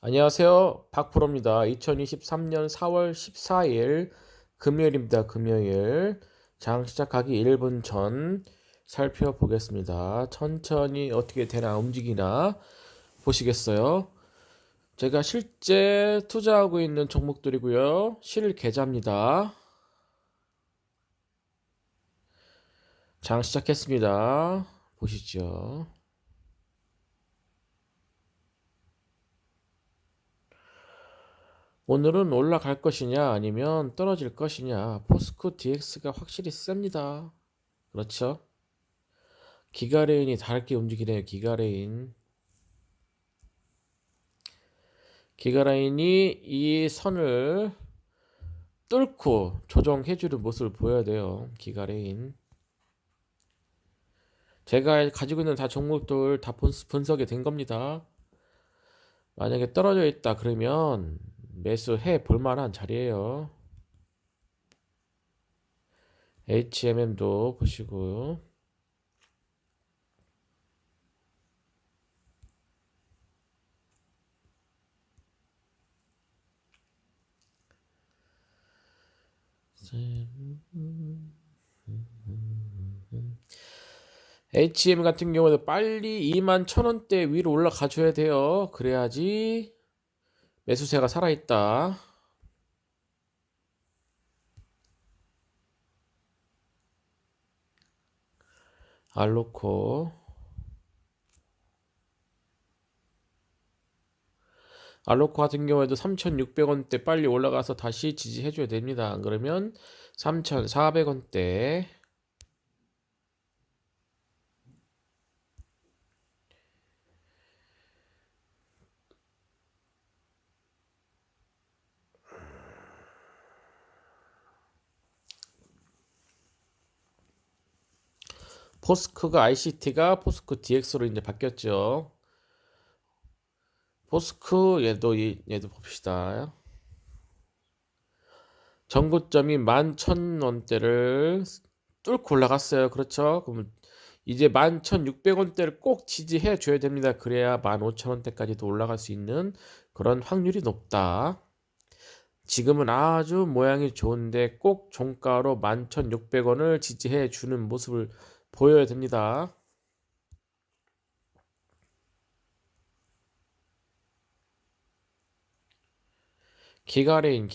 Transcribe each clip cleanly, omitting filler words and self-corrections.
안녕하세요. 박프로입니다. 2023년 4월 14일 금요일입니다. 금요일. 장 시작하기 1분 전 살펴보겠습니다. 천천히 어떻게 되나 움직이나 보시겠어요? 제가 실제 투자하고 있는 종목들이고요. 실계좌입니다. 장 시작했습니다. 보시죠. 오늘은 올라갈 것이냐 아니면 떨어질 것이냐. 포스코 DX가 확실히 셉니다. 그렇죠? 기가레인이 다르게 움직이네요. 기가레인이 이 선을 뚫고 조정해주는 모습을 보여야 돼요. 기가레인. 제가 가지고 있는 다 종목들 다 분석이 된 겁니다. 만약에 떨어져 있다 그러면 매수해 볼만한 자리예요. HMM도 보시고요. HM 같은 경우는 빨리 21,000원대 위로 올라가 줘야 돼요. 그래야지 매수세가 살아있다. 알로코 같은 경우에도 3,600원대 빨리 올라가서 다시 지지해줘야 됩니다. 안 그러면 3,400원대. 포스코가 ICT가 포스코 DX로 이제 바뀌었죠. 포스코 얘도 봅시다. 전고점이 11,000원대를 뚫고 올라갔어요. 그렇죠? 그럼 이제 11,600원대를 꼭 지지해 줘야 됩니다. 그래야 15,000원대까지도 올라갈 수 있는 그런 확률이 높다. 지금은 아주 모양이 좋은데 꼭 종가로 11,600원을 지지해 주는 모습을 보여야 됩니다. 기가레인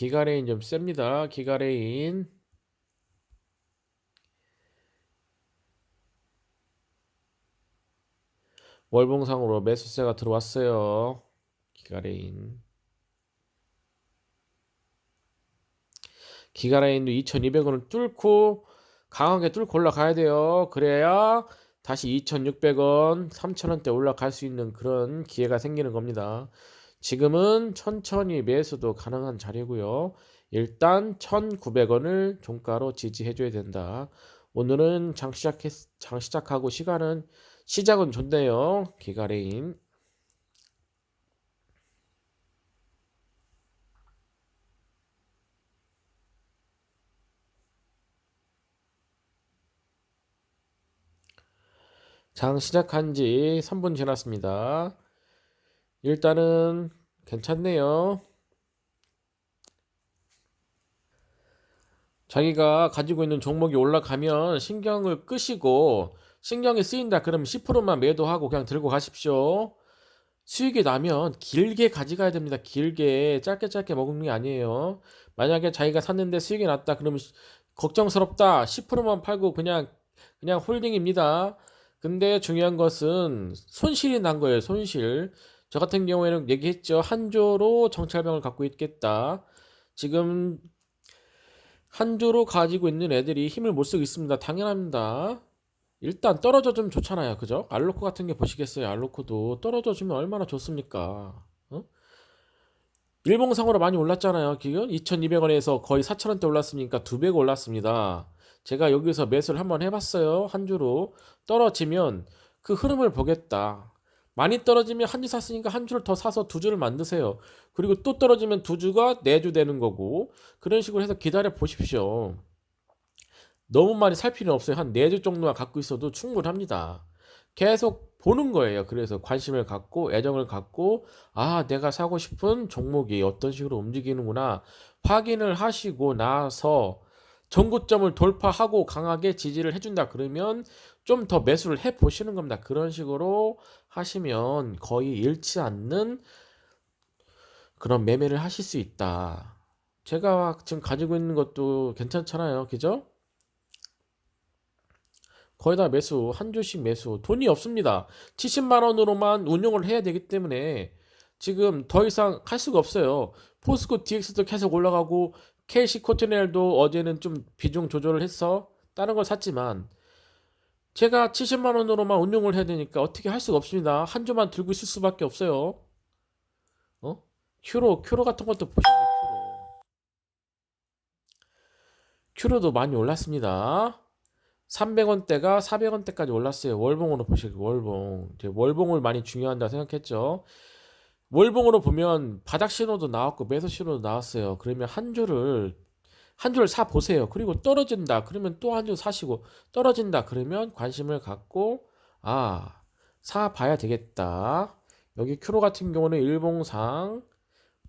좀 셉니다. 기가레인. 월봉상으로 매수세가 들어왔어요. 기가레인. 기가라인도 2,200원을 뚫고 강하게 뚫고 올라가야 돼요. 그래야 다시 2,600원, 3,000원대 올라갈 수 있는 그런 기회가 생기는 겁니다. 지금은 천천히 매수도 가능한 자리고요. 일단 1,900원을 종가로 지지해줘야 된다. 오늘은 장 시작하고 시작은 좋네요. 기가레인. 장 시작한 지 3분 지났습니다. 일단은 괜찮네요. 자기가 가지고 있는 종목이 올라가면 신경을 끄시고 신경이 쓰인다 그러면 10%만 매도하고 그냥 들고 가십시오. 수익이 나면 길게 가져가야 됩니다. 길게 짧게 짧게 먹는 게 아니에요. 만약에 자기가 샀는데 수익이 났다 그러면 걱정스럽다 10%만 팔고 그냥 홀딩입니다. 근데 중요한 것은 손실이 난 거예요. 손실. 저 같은 경우에는 얘기했죠. 한조로 정찰병을 갖고 있겠다. 지금 한조로 가지고 있는 애들이 힘을 못 쓰고 있습니다. 당연합니다. 일단 떨어져 주면 좋잖아요. 그죠? 알로코 같은 게 보시겠어요? 알로코도 떨어져 주면 얼마나 좋습니까? 어? 일봉상으로 많이 올랐잖아요. 지금 2,200원에서 거의 4,000원대 올랐으니까 2배가 올랐습니다. 제가 여기서 매수를 한번 해봤어요. 한 주로. 떨어지면 그 흐름을 보겠다. 많이 떨어지면 한 주 샀으니까 한 주를 더 사서 두 주를 만드세요. 그리고 또 떨어지면 두 주가 네 주 되는 거고 그런 식으로 해서 기다려 보십시오. 너무 많이 살 필요는 없어요. 한 네 주 정도만 갖고 있어도 충분합니다. 계속 보는 거예요. 그래서 관심을 갖고 애정을 갖고 아, 내가 사고 싶은 종목이 어떤 식으로 움직이는구나 확인을 하시고 나서 전고점을 돌파하고 강하게 지지를 해준다 그러면 좀 더 매수를 해 보시는 겁니다. 그런 식으로 하시면 거의 잃지 않는 그런 매매를 하실 수 있다. 제가 지금 가지고 있는 것도 괜찮잖아요. 그죠? 거의 다 매수, 한 주씩 매수. 돈이 없습니다. 70만 원으로만 운용을 해야 되기 때문에 지금 더 이상 할 수가 없어요. 포스코 DX도 계속 올라가고 KC 코트넬도 어제는 좀 비중 조절을 해서 다른 걸 샀지만 제가 70만 원으로만 운용을 해야 되니까 어떻게 할 수가 없습니다. 한 주만 들고 있을 수밖에 없어요. 어? 큐로 같은 것도 보시죠. 큐로도 많이 올랐습니다. 300원대가 400원대까지 올랐어요. 월봉으로 보시고 월봉. 월봉을 많이 중요한다 생각했죠. 월봉으로 보면 바닥 신호도 나왔고 매수 신호도 나왔어요. 그러면 한 주를 사 보세요. 그리고 떨어진다. 그러면 또 한 주 사시고 떨어진다. 그러면 관심을 갖고 아, 사 봐야 되겠다. 여기 큐로 같은 경우는 일봉상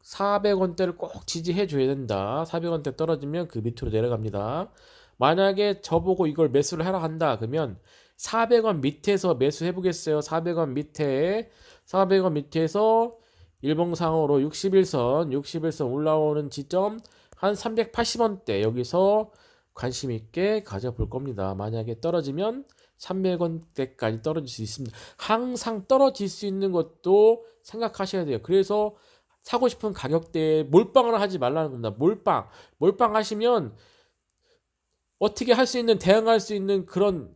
400원대를 꼭 지지해 줘야 된다. 400원대 떨어지면 그 밑으로 내려갑니다. 만약에 저보고 이걸 매수를 하라 한다. 그러면 400원 밑에서 매수해 보겠어요. 400원 밑에서 일봉상으로 61선 올라오는 지점 한 380원대 여기서 관심 있게 가져볼 겁니다. 만약에 떨어지면 300원대까지 떨어질 수 있습니다. 항상 떨어질 수 있는 것도 생각하셔야 돼요. 그래서 사고 싶은 가격대에 몰빵을 하지 말라는 겁니다. 몰빵 하시면 어떻게 할 수 있는 대응할 수 있는 그런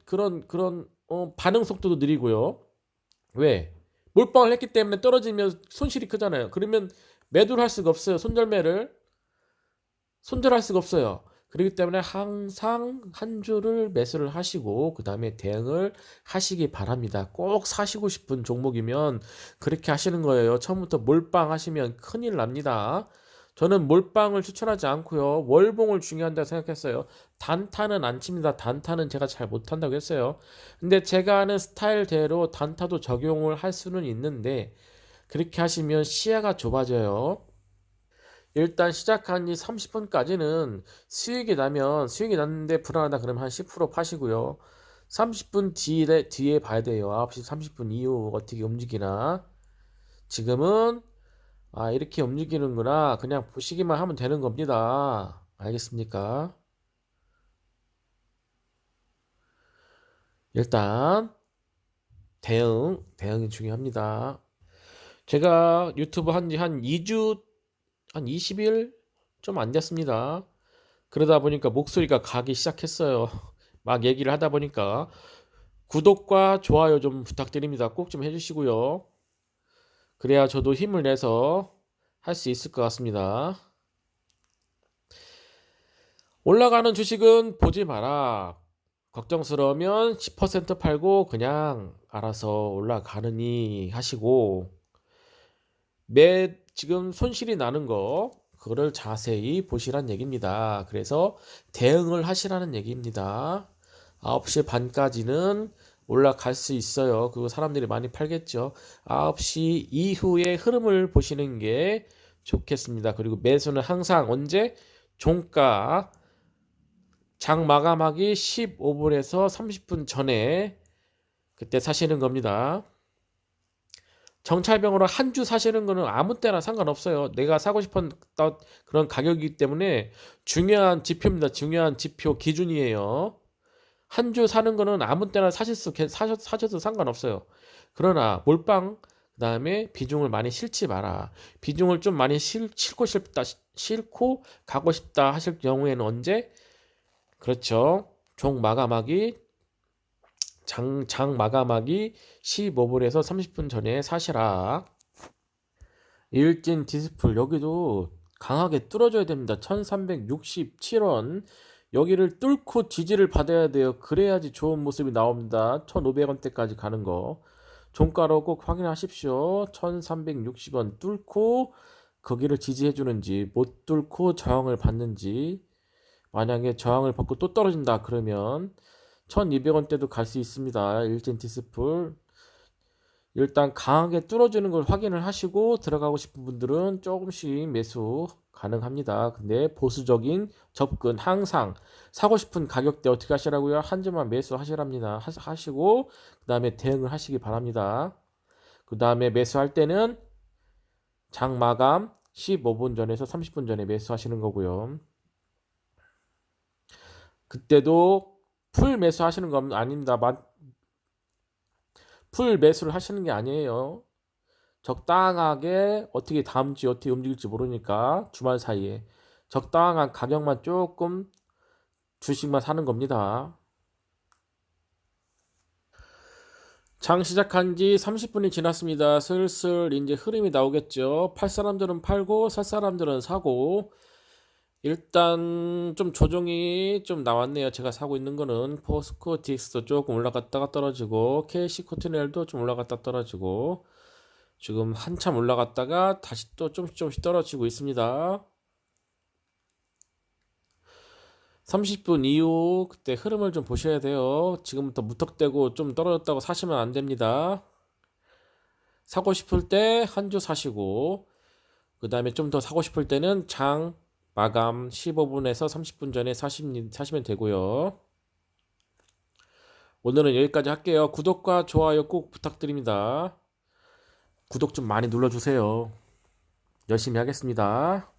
반응 속도도 느리고요. 왜? 몰빵을 했기 때문에 떨어지면 손실이 크잖아요. 그러면 매도를 할 수가 없어요. 손절할 수가 없어요. 그렇기 때문에 항상 한 주를 매수를 하시고 그 다음에 대응을 하시기 바랍니다. 꼭 사시고 싶은 종목이면 그렇게 하시는 거예요. 처음부터 몰빵 하시면 큰일 납니다. 저는 몰빵을 추천하지 않고요. 월봉을 중요한다고 생각했어요. 단타는 안 칩니다. 단타는 제가 잘 못한다고 했어요. 근데 제가 아는 스타일대로 단타도 적용을 할 수는 있는데 그렇게 하시면 시야가 좁아져요. 일단 시작한 지 30분까지는 수익이 났는데 불안하다 그러면 한 10% 파시고요. 30분 뒤에 봐야 돼요. 9시 30분 이후 어떻게 움직이나. 지금은 아, 이렇게 움직이는구나. 그냥 보시기만 하면 되는 겁니다. 알겠습니까? 일단 대응이 중요합니다. 제가 유튜브 한지 한 2주, 한 20일 좀 안 됐습니다. 그러다 보니까 목소리가 가기 시작했어요. 막 얘기를 하다 보니까 구독과 좋아요 좀 부탁드립니다. 꼭 좀 해주시고요. 그래야 저도 힘을 내서 할 수 있을 것 같습니다. 올라가는 주식은 보지 마라. 걱정스러우면 10% 팔고 그냥 알아서 올라가느니 하시고 지금 손실이 나는 거 그거를 자세히 보시란 얘기입니다. 그래서 대응을 하시라는 얘기입니다. 9시 반까지는 올라갈 수 있어요. 그리고 사람들이 많이 팔겠죠. 9시 이후의 흐름을 보시는 게 좋겠습니다. 그리고 매수는 항상 언제? 종가 장 마감하기 15분에서 30분 전에 그때 사시는 겁니다. 정찰병으로 한 주 사시는 거는 아무 때나 상관없어요. 내가 사고 싶은 그런 가격이기 때문에 중요한 지표입니다. 중요한 지표 기준이에요. 한 주 사는 거는 아무 때나 사셔도 상관없어요. 그러나 몰빵 그다음에 비중을 많이 실지 마라. 비중을 좀 많이 싫고 가고 싶다 하실 경우에는 언제? 그렇죠. 장 마감하기 15분에서 30분 전에 사시라. 일진 디스플 여기도 강하게 뚫어줘야 됩니다. 1367원 여기를 뚫고 지지를 받아야 돼요. 그래야지 좋은 모습이 나옵니다. 1500원대까지 가는 거 종가로 꼭 확인하십시오. 1360원 뚫고 거기를 지지해 주는지 못 뚫고 저항을 받는지 만약에 저항을 받고 또 떨어진다 그러면 1200원대도 갈 수 있습니다. 일진 디스플. 일단 강하게 뚫어주는 걸 확인을 하시고 들어가고 싶은 분들은 조금씩 매수 가능합니다. 근데 보수적인 접근 항상 사고 싶은 가격대 어떻게 하시라고요? 한 주만 매수하시랍니다. 하시고 그 다음에 대응을 하시기 바랍니다. 그 다음에 매수할 때는 장 마감 15분 전에서 30분 전에 매수하시는 거고요. 그때도 풀 매수하시는 건 아닙니다. 풀 매수를 하시는 게 아니에요. 적당하게 어떻게 다음 주에 어떻게 움직일지 모르니까 주말 사이에 적당한 가격만 조금 주식만 사는 겁니다. 장 시작한 지 30분이 지났습니다. 슬슬 이제 흐름이 나오겠죠. 팔 사람들은 팔고 살 사람들은 사고 일단 좀 조정이 좀 나왔네요. 제가 사고 있는 거는 포스코 DX도 조금 올라갔다가 떨어지고 KC 코트넬도 좀 올라갔다 떨어지고 지금 한참 올라갔다가 다시 또 조금씩 떨어지고 있습니다. 30분 이후 그때 흐름을 좀 보셔야 돼요. 지금부터 무턱대고 좀 떨어졌다고 사시면 안 됩니다. 사고 싶을 때 한 주 사시고 그 다음에 좀 더 사고 싶을 때는 장 마감 15분에서 30분 전에 사시면 되고요. 오늘은 여기까지 할게요. 구독과 좋아요 꼭 부탁드립니다. 구독 좀 많이 눌러주세요. 열심히 하겠습니다.